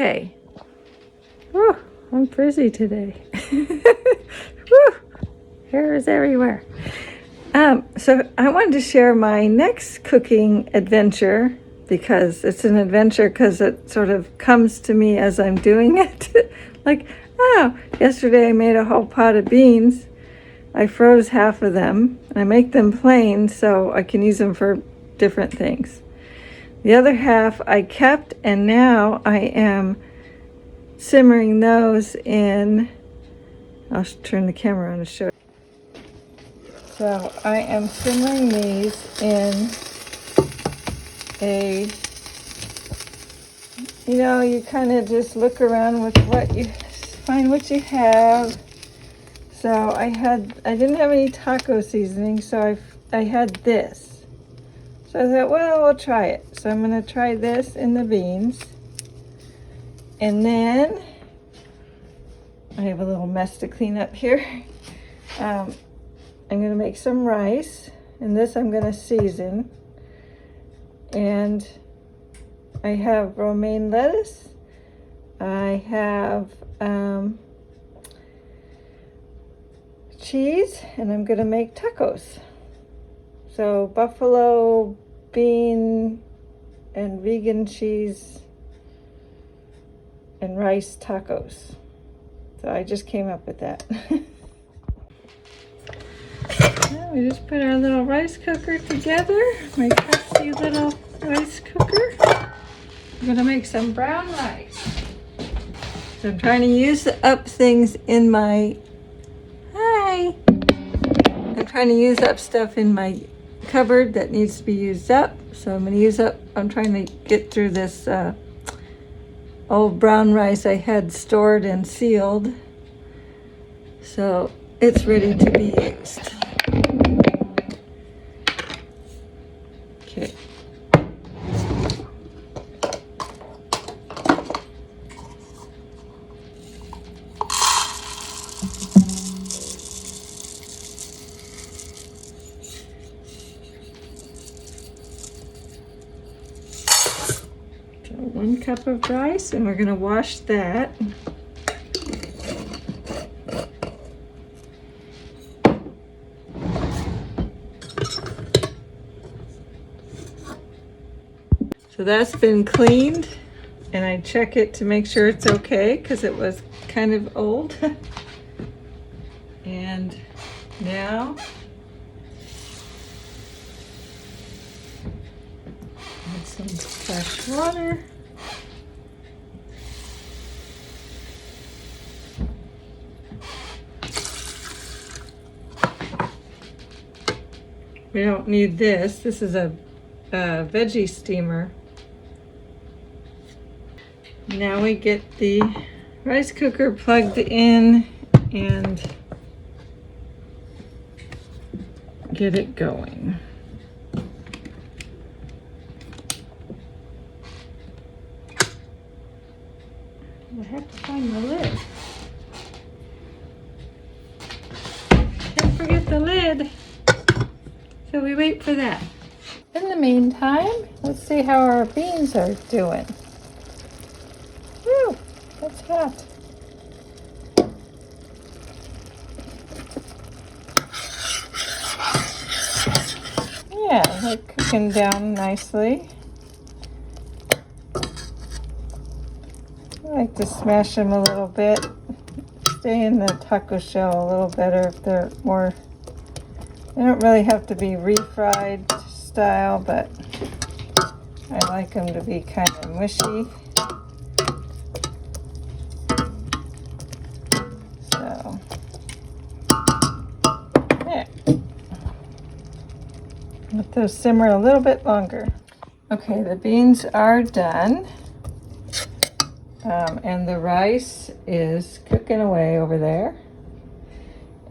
Okay. Whew, I'm frizzy today. Whew, hair is everywhere. So I wanted to share my next cooking adventure because it's an adventure because it sort of comes to me as I'm doing it. Like, oh, yesterday I made a whole pot of beans. I froze half of them. I make them plain so I can use them for different things. The other half I kept, and now I am simmering those in. I'll turn the camera on to show you. So I am simmering these in a, you kind of just look around with what you find, what you have. So I didn't have any taco seasoning, so I had this. So I thought, well, we'll try it. So I'm going to try this in the beans. And then I have a little mess to clean up here. I'm going to make some rice. And this I'm going to season. And I have romaine lettuce. I have cheese. And I'm going to make tacos. So buffalo, bean, and vegan cheese and rice tacos. So I just came up with that. Now we just put our little rice cooker together. My trusty little rice cooker. I'm gonna make some brown rice. So I'm trying to use up things in my, I'm trying to use up stuff in my cupboard that needs to be used up. So I'm trying to get through this old brown rice I had stored and sealed. So it's ready to be used. Okay. So 1 cup of rice, and we're going to wash that. So that's been cleaned, and I check it to make sure it's okay because it was kind of old. And now add some fresh water. We don't need this. This is a veggie steamer. Now we get the rice cooker plugged in and get it going. I have to find the lid. Can't forget the lid. So we wait for that. In the meantime, let's see how our beans are doing. Whew, that's hot. Yeah, they're cooking down nicely. I like to smash them a little bit. Stay in the taco shell a little better if they're more. They don't really have to be refried style, but I like them to be kind of mushy. So, yeah. Let those simmer a little bit longer. Okay, the beans are done. And the rice is cooking away over there.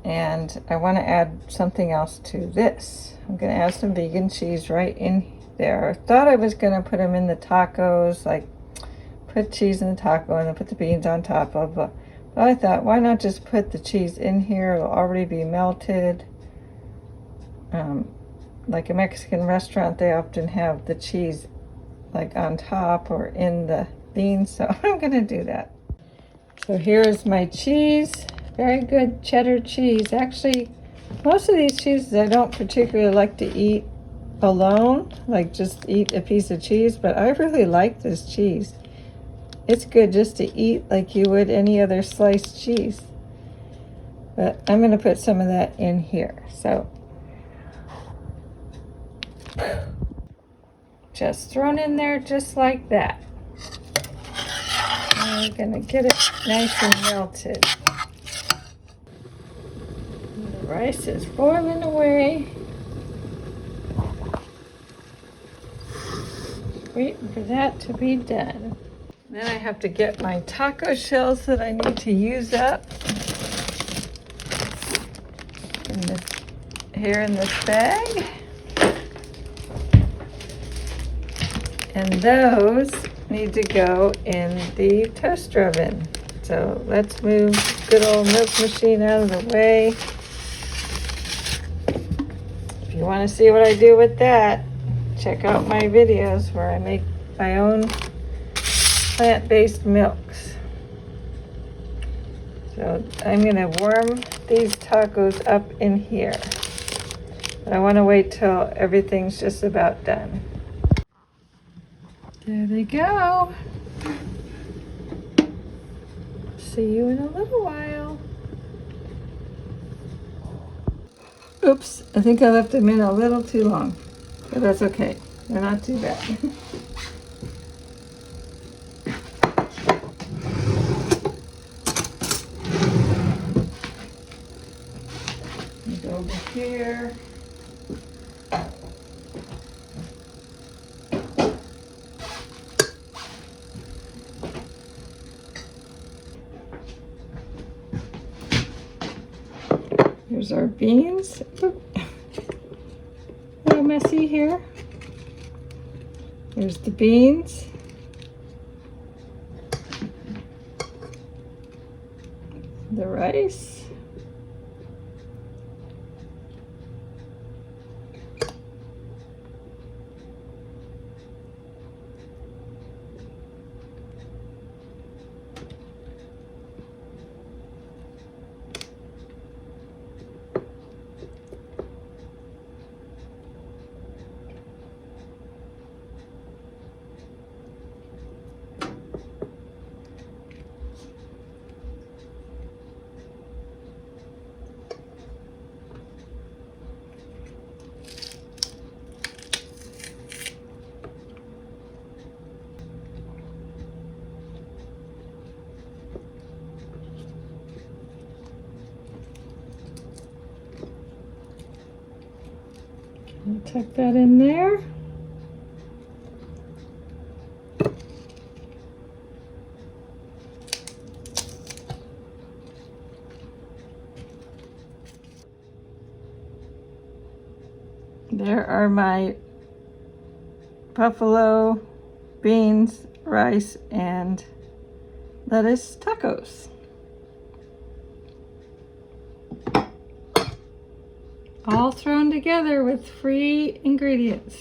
And I want to add something else to this. I'm going to add some vegan cheese right in there. I thought I was going to put them in the tacos, like put cheese in the taco and then put the beans on top of it. But I thought, why not just put the cheese in here? It'll already be melted. Like a Mexican restaurant, they often have the cheese like on top or in the beans, so I'm gonna do that. So here is my cheese. Very good cheddar cheese. Actually, most of these cheeses I don't particularly like to eat alone, like just eat a piece of cheese, but I really like this cheese. It's good just to eat like you would any other sliced cheese. But I'm going to put some of that in here. So just thrown in there just like that. And we're going to get it nice and melted. And the rice is boiling away. Waiting for that to be done. Then I have to get my taco shells that I need to use up here in this bag. And those need to go in the toaster oven. So let's move good old milk machine out of the way. If you want to see what I do with that, check out my videos where I make my own plant-based milks. So I'm going to warm these tacos up in here. But I want to wait till everything's just about done. There they go. See you in a little while. Oops, I think I left them in a little too long, but that's okay. They're not too bad. Go over here. Here's our beans. Oop. A little messy here. Here's the beans. The rice. I'll tuck that in there. There are my buffalo beans, rice, and lettuce tacos. All thrown together with free ingredients.